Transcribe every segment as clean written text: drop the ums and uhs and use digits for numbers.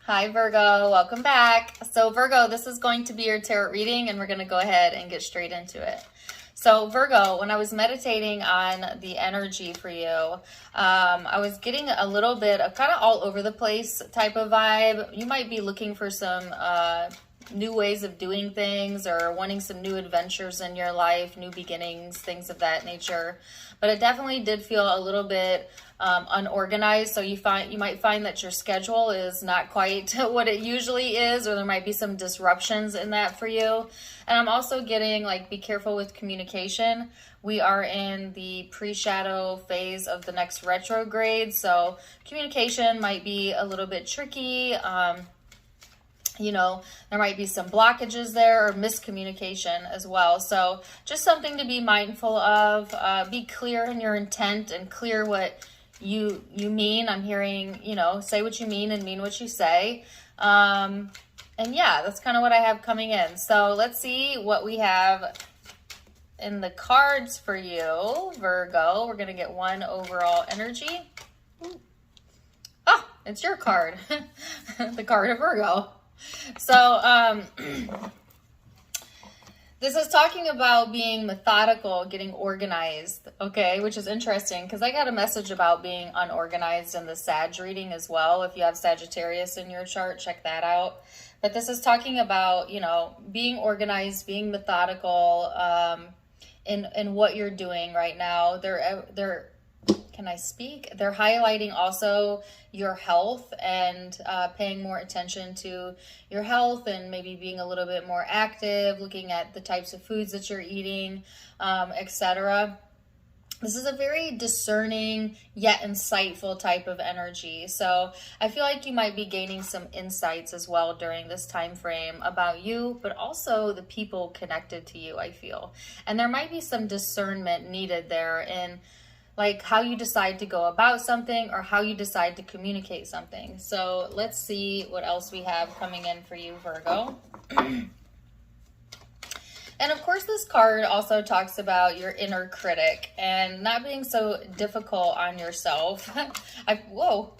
Hi Virgo, welcome back. So Virgo, this is going to be your tarot reading and we're going to go ahead and get straight into it. So Virgo, when I was meditating on the energy for you, I was getting a little bit of kind of all over the place type of vibe. You might be looking for some new ways of doing things or wanting some new adventures in your life, new beginnings, things of that nature. But it definitely did feel a little bit unorganized. So you might find that your schedule is not quite what it usually is, or there might be some disruptions in that for you. And I'm also getting like, be careful with communication. We are in the pre-shadow phase of the next retrograde. So communication might be a little bit tricky. There might be some blockages there or miscommunication as well. So just something to be mindful of. Be clear in your intent and clear what you mean. I'm hearing, say what you mean and mean what you say. And yeah, that's kind of what I have coming in. So let's see what we have in the cards for you, Virgo. We're going to get one overall energy. Oh, it's your card. The card of Virgo. So, this is talking about being methodical, getting organized, okay, which is interesting because I got a message about being unorganized in the Sag reading as well. If you have Sagittarius in your chart, check that out. But this is talking about, being organized, being methodical, in what you're doing right now. Can I speak? They're highlighting also your health and paying more attention to your health and maybe being a little bit more active, looking at the types of foods that you're eating, etc. This is a very discerning yet insightful type of energy. So I feel like you might be gaining some insights as well during this time frame about you, but also the people connected to you, I feel. And there might be some discernment needed there in like how you decide to go about something or how you decide to communicate something. So let's see what else we have coming in for you, Virgo. And of course, this card also talks about your inner critic and not being so difficult on yourself. I feel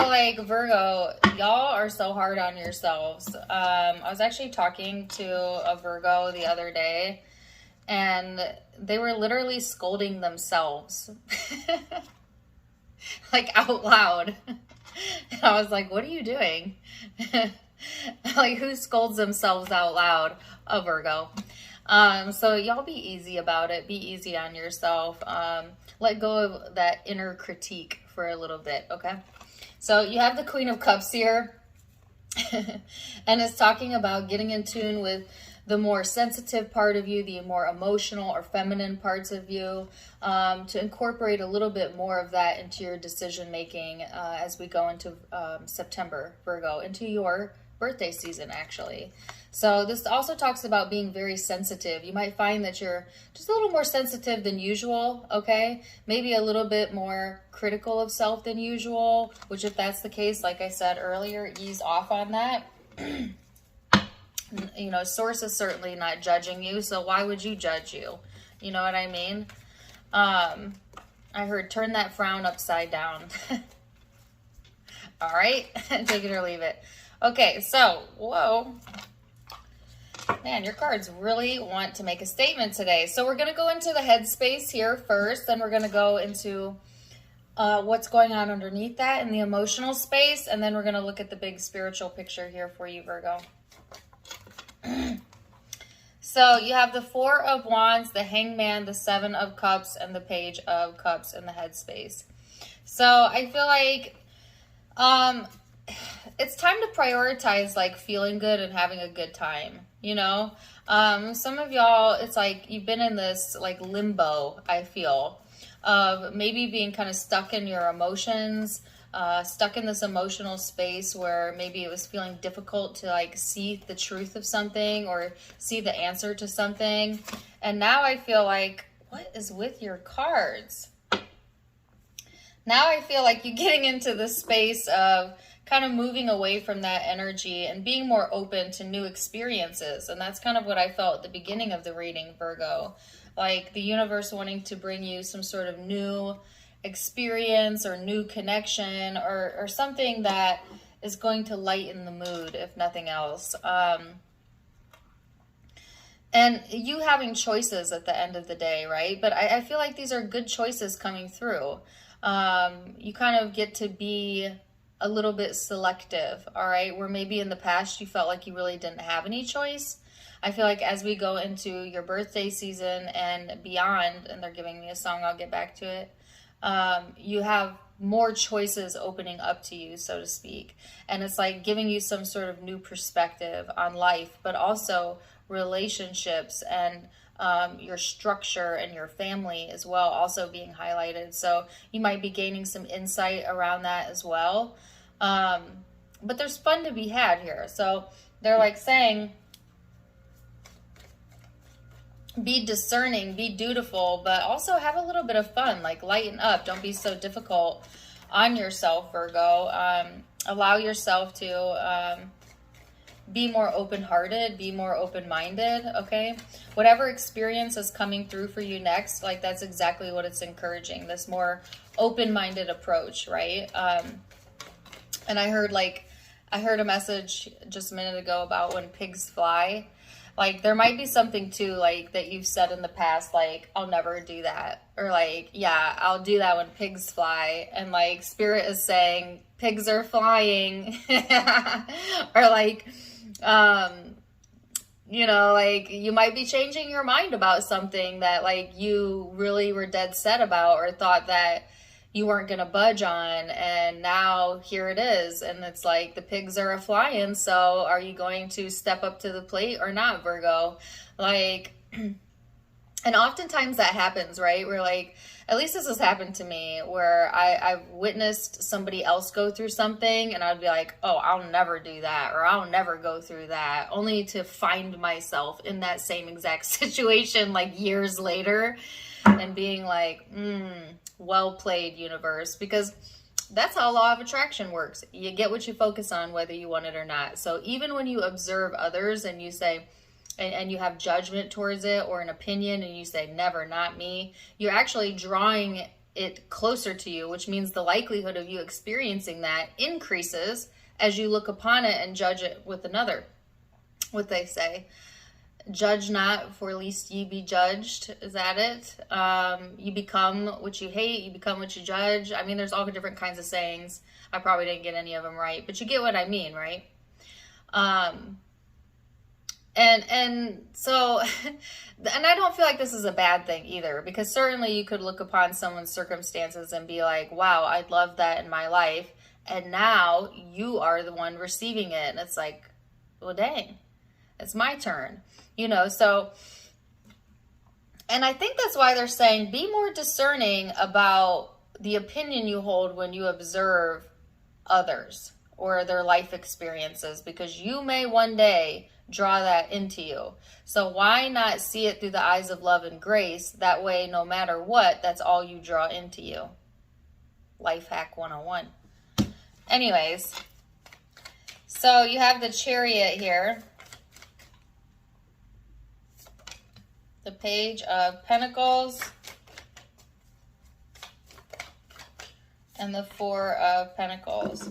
like Virgo, y'all are so hard on yourselves. I was actually talking to a Virgo the other day, and they were literally scolding themselves, like out loud. And I was like, what are you doing? Like, who scolds themselves out loud? A Virgo. So y'all be easy about it. Be easy on yourself. Let go of that inner critique for a little bit, okay? So you have the Queen of Cups here. And it's talking about getting in tune with the more sensitive part of you, the more emotional or feminine parts of you, to incorporate a little bit more of that into your decision making as we go into September, Virgo, into your birthday season, actually. So this also talks about being very sensitive. You might find that you're just a little more sensitive than usual, okay? Maybe a little bit more critical of self than usual, which if that's the case, like I said earlier, ease off on that. Source is certainly not judging you, so why would you judge you? You know what I mean? I heard turn that frown upside down. All right, take it or leave it. Okay, so, whoa. Man, your cards really want to make a statement today. So we're going to go into the headspace here first, then we're going to go into what's going on underneath that in the emotional space, and then we're going to look at the big spiritual picture here for you, Virgo. So you have the Four of Wands, the Hangman, the Seven of Cups, and the Page of Cups in the headspace. So I feel like it's time to prioritize like feeling good and having a good time, some of y'all, it's like you've been in this like limbo, I feel, of maybe being kind of stuck in your emotions, stuck in this emotional space where maybe it was feeling difficult to like see the truth of something or see the answer to something. And now I feel like, what is with your cards? Now I feel like you're getting into the space of kind of moving away from that energy and being more open to new experiences. And that's kind of what I felt at the beginning of the reading, Virgo. Like the universe wanting to bring you some sort of new experience or new connection or something that is going to lighten the mood, if nothing else. And you having choices at the end of the day, right? But I feel like these are good choices coming through. You kind of get to be a little bit selective, all right? Where maybe in the past you felt like you really didn't have any choice. I feel like as we go into your birthday season and beyond, and they're giving me a song, I'll get back to it, you have more choices opening up to you, so to speak. And it's like giving you some sort of new perspective on life, but also relationships and your structure and your family as well, also being highlighted. So you might be gaining some insight around that as well. But there's fun to be had here. So they're like saying, be discerning, be dutiful, but also have a little bit of fun, like lighten up. Don't be so difficult on yourself, Virgo. Allow yourself to be more open-hearted, be more open-minded, okay? Whatever experience is coming through for you next, like that's exactly what it's encouraging, this more open-minded approach, right? And I heard a message just a minute ago about when pigs fly. Like, there might be something too, like, that you've said in the past, like, I'll never do that. Or like, yeah, I'll do that when pigs fly. And like, Spirit is saying, pigs are flying. Or like, you know, like, you might be changing your mind about something that like you really were dead set about or thought that you weren't going to budge on, and now here it is, and it's like the pigs are a-flying. So are you going to step up to the plate or not, Virgo? Like, and oftentimes that happens, right? We're like, at least this has happened to me, where I've witnessed somebody else go through something, and I'd be like, oh, I'll never do that, or I'll never go through that, only to find myself in that same exact situation like years later, and being like, well played, universe, because that's how law of attraction works. You get what you focus on, whether you want it or not. So even when you observe others and you say, and you have judgment towards it or an opinion and you say, never, not me, you're actually drawing it closer to you, which means the likelihood of you experiencing that increases as you look upon it and judge it with another. What they say, judge not, for least ye be judged. Is that it? You become what you hate, you become what you judge. I mean, there's all different kinds of sayings. I probably didn't get any of them right, but you get what I mean, right? And so, and I don't feel like this is a bad thing either, because certainly you could look upon someone's circumstances and be like, wow, I'd love that in my life. And now you are the one receiving it. And it's like, well, dang, it's my turn. You know, so, and I think that's why they're saying be more discerning about the opinion you hold when you observe others or their life experiences, because you may one day draw that into you. So why not see it through the eyes of love and grace? That way, no matter what, that's all you draw into you. Life hack 101. Anyways, so you have the Chariot here. The Page of Pentacles and the Four of Pentacles.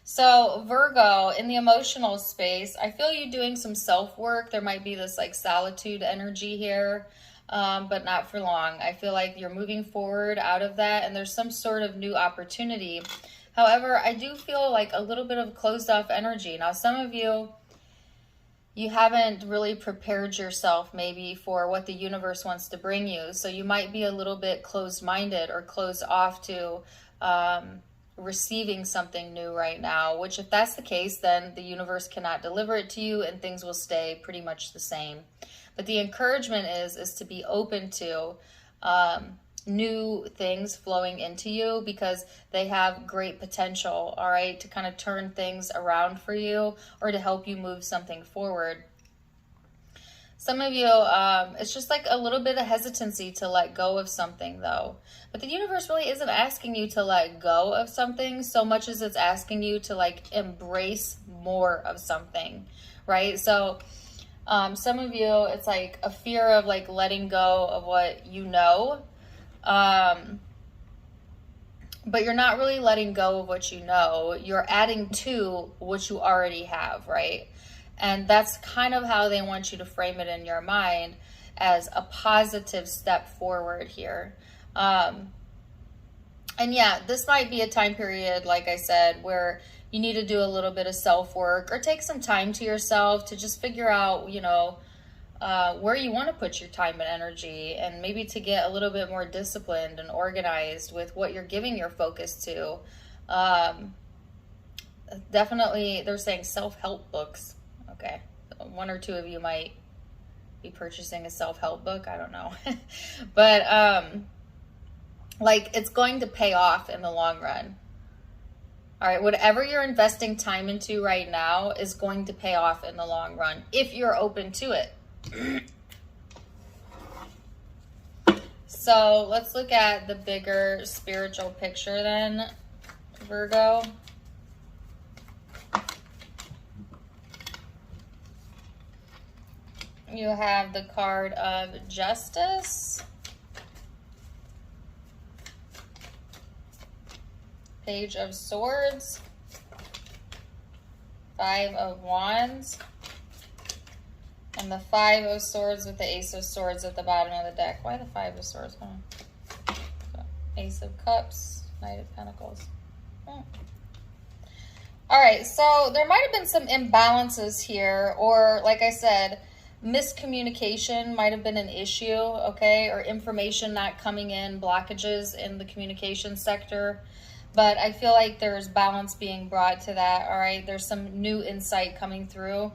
So Virgo, in the emotional space, I feel you doing some self-work. There might be this like solitude energy here, but not for long. I feel like you're moving forward out of that, and there's some sort of new opportunity. However, I do feel like a little bit of closed off energy. Now, some of you haven't really prepared yourself maybe for what the universe wants to bring you. So you might be a little bit closed-minded or closed off to receiving something new right now, which if that's the case, then the universe cannot deliver it to you and things will stay pretty much the same. But the encouragement is to be open to new things flowing into you, because they have great potential, all right, to kind of turn things around for you or to help you move something forward. Some of you, it's just like a little bit of hesitancy to let go of something though. But the universe really isn't asking you to let go of something so much as it's asking you to like embrace more of something, right? So some of you, it's like a fear of like letting go of what you know. but you're not really letting go of what you know. You're adding to what you already have, right? And that's kind of how they want you to frame it in your mind, as a positive step forward here. And yeah, this might be a time period, like I said, where you need to do a little bit of self-work or take some time to yourself to just figure out, you know, where you want to put your time and energy, and maybe to get a little bit more disciplined and organized with what you're giving your focus to. Definitely, they're saying self-help books. Okay, one or two of you might be purchasing a self-help book. I don't know. But like, it's going to pay off in the long run. All right, whatever you're investing time into right now is going to pay off in the long run if you're open to it. So let's look at the bigger spiritual picture then, Virgo. You have the card of Justice, Page of Swords, Five of Wands, and the Five of Swords with the Ace of Swords at the bottom of the deck. Why the Five of Swords? Ace of Cups, Knight of Pentacles. All right, so there might have been some imbalances here, or like I said, miscommunication might have been an issue, okay, or information not coming in, blockages in the communication sector. But I feel like there's balance being brought to that, all right? There's some new insight coming through.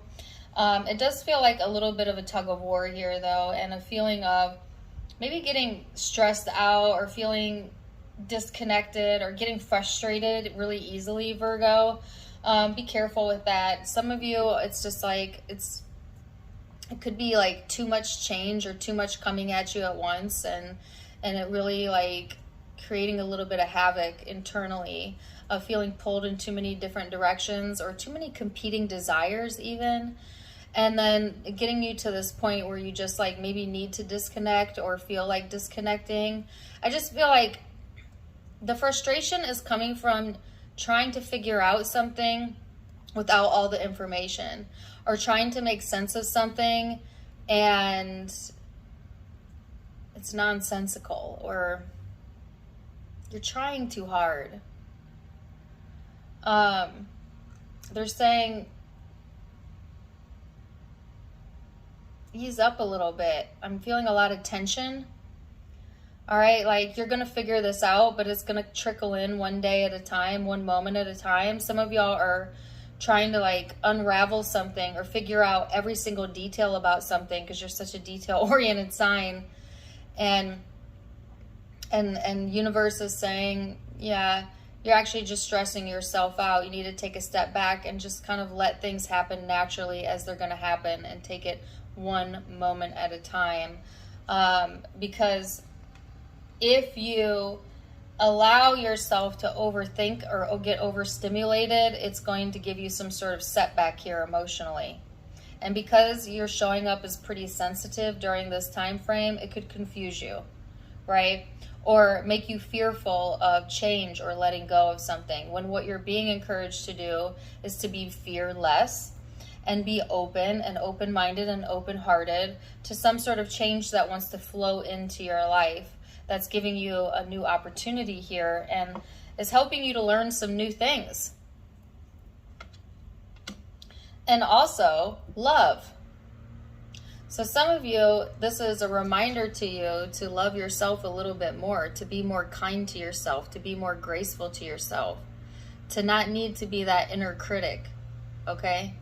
It does feel like a little bit of a tug of war here, though, and a feeling of maybe getting stressed out or feeling disconnected or getting frustrated really easily, Virgo. Be careful with that. Some of you, it's just like, it could be like too much change or too much coming at you at once, and it really like creating a little bit of havoc internally, of feeling pulled in too many different directions or too many competing desires even. And then getting you to this point where you just like maybe need to disconnect or feel like disconnecting. I just feel like the frustration is coming from trying to figure out something without all the information, or trying to make sense of something and it's nonsensical, or you're trying too hard. They're saying ease up a little bit. I'm feeling a lot of tension. All right, like you're going to figure this out, but it's going to trickle in one day at a time, one moment at a time. Some of y'all are trying to like unravel something or figure out every single detail about something because you're such a detail-oriented sign. And universe is saying, yeah, you're actually just stressing yourself out. You need to take a step back and just kind of let things happen naturally as they're going to happen, and take it one moment at a time. Because if you allow yourself to overthink or get overstimulated, it's going to give you some sort of setback here emotionally. And because you're showing up as pretty sensitive during this time frame, it could confuse you, right? Or make you fearful of change or letting go of something, when what you're being encouraged to do is to be fearless and be open and open-minded and open-hearted to some sort of change that wants to flow into your life, that's giving you a new opportunity here and is helping you to learn some new things. And also love. So some of you, this is a reminder to you to love yourself a little bit more, to be more kind to yourself, to be more graceful to yourself, to not need to be that inner critic, okay?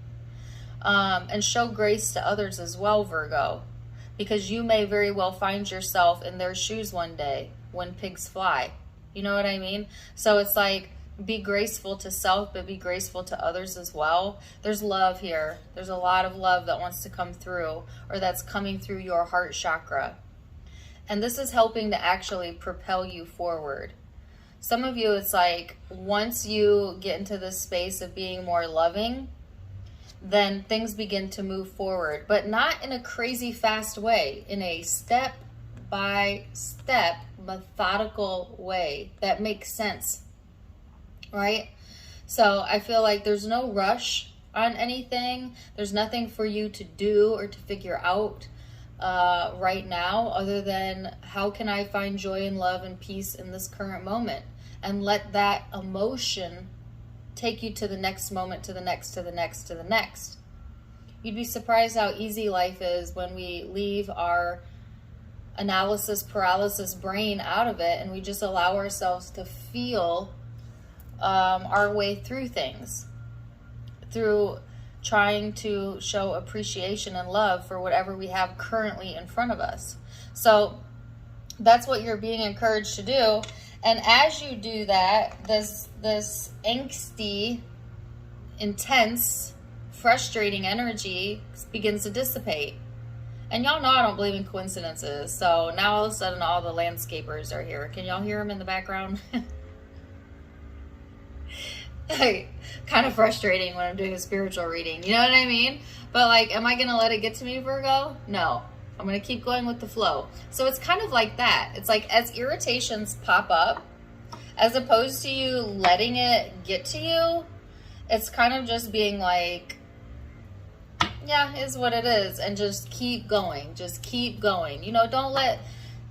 And show grace to others as well, Virgo, because you may very well find yourself in their shoes one day when pigs fly. You know what I mean? So it's like, be graceful to self, but be graceful to others as well. There's love here. There's a lot of love that wants to come through, or that's coming through your heart chakra. And this is helping to actually propel you forward. Some of you, it's like, once you get into this space of being more loving, then things begin to move forward, but not in a crazy fast way, in a step by step, methodical way that makes sense, right? So I feel like there's no rush on anything. There's nothing for you to do or to figure out right now, other than how can I find joy and love and peace in this current moment, and let that emotion take you to the next moment, to the next, to the next, to the next. You'd be surprised how easy life is when we leave our analysis paralysis brain out of it and we just allow ourselves to feel our way through things, through trying to show appreciation and love for whatever we have currently in front of us. So that's what you're being encouraged to do. And as you do that, this angsty, intense, frustrating energy begins to dissipate. And y'all know I don't believe in coincidences. So now all of a sudden all the landscapers are here. Can y'all hear them in the background? Like, kind of frustrating when I'm doing a spiritual reading. You know what I mean? But like, am I going to let it get to me, Virgo? No. I'm going to keep going with the flow. So it's kind of like that. It's like as irritations pop up, as opposed to you letting it get to you, it's kind of just being like, yeah, is what it is. And just keep going. Just keep going. You know, don't let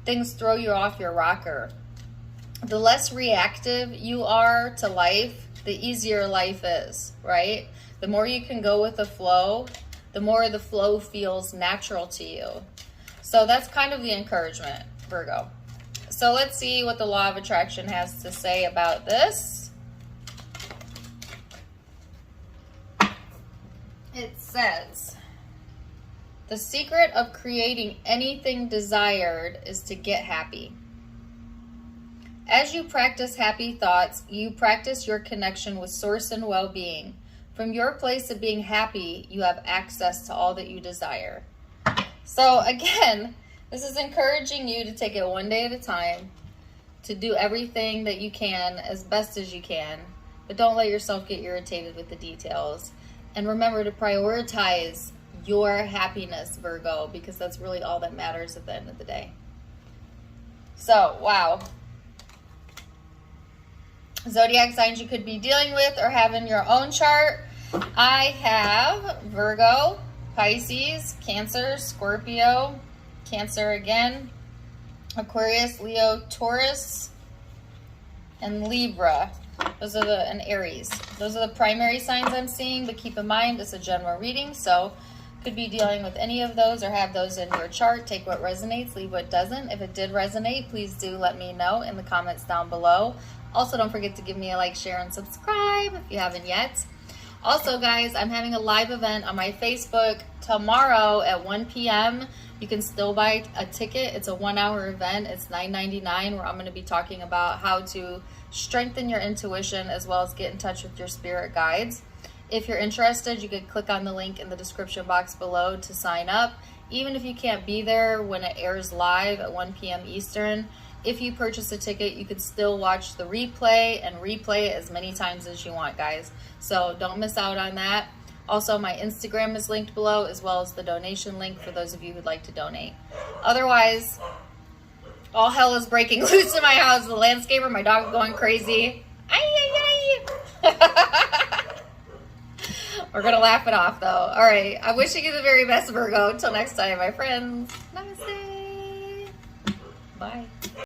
things throw you off your rocker. The less reactive you are to life, the easier life is, right? The more you can go with the flow, the more the flow feels natural to you. So that's kind of the encouragement, Virgo. So let's see what the law of attraction has to say about this. It says, the secret of creating anything desired is to get happy. As you practice happy thoughts, you practice your connection with source and well-being. From your place of being happy, you have access to all that you desire. So again, this is encouraging you to take it one day at a time, to do everything that you can as best as you can, but don't let yourself get irritated with the details. And remember to prioritize your happiness, Virgo, because that's really all that matters at the end of the day. So, wow. Zodiac signs you could be dealing with or have in your own chart. I have Virgo, Pisces, Cancer, Scorpio, Cancer again, Aquarius, Leo, Taurus, and Libra. Those are and Aries. Those are the primary signs I'm seeing, but keep in mind it's a general reading, so could be dealing with any of those or have those in your chart. Take what resonates, leave what doesn't. If it did resonate, please do let me know in the comments down below. Also, don't forget to give me a like, share, and subscribe if you haven't yet. Also, guys, I'm having a live event on my Facebook tomorrow at 1 p.m. You can still buy a ticket. It's a 1-hour event. It's $9.99, where I'm going to be talking about how to strengthen your intuition as well as get in touch with your spirit guides. If you're interested, you can click on the link in the description box below to sign up. Even if you can't be there when it airs live at 1 p.m. Eastern, if you purchase a ticket, you can still watch the replay and replay it as many times as you want, guys. So don't miss out on that. Also, my Instagram is linked below, as well as the donation link for those of you who'd like to donate. Otherwise, all hell is breaking loose in my house. The landscaper, my dog going crazy. We're going to laugh it off, though. All right. I'm wishing you the very best, Virgo. Until next time, my friends. Namaste. Bye.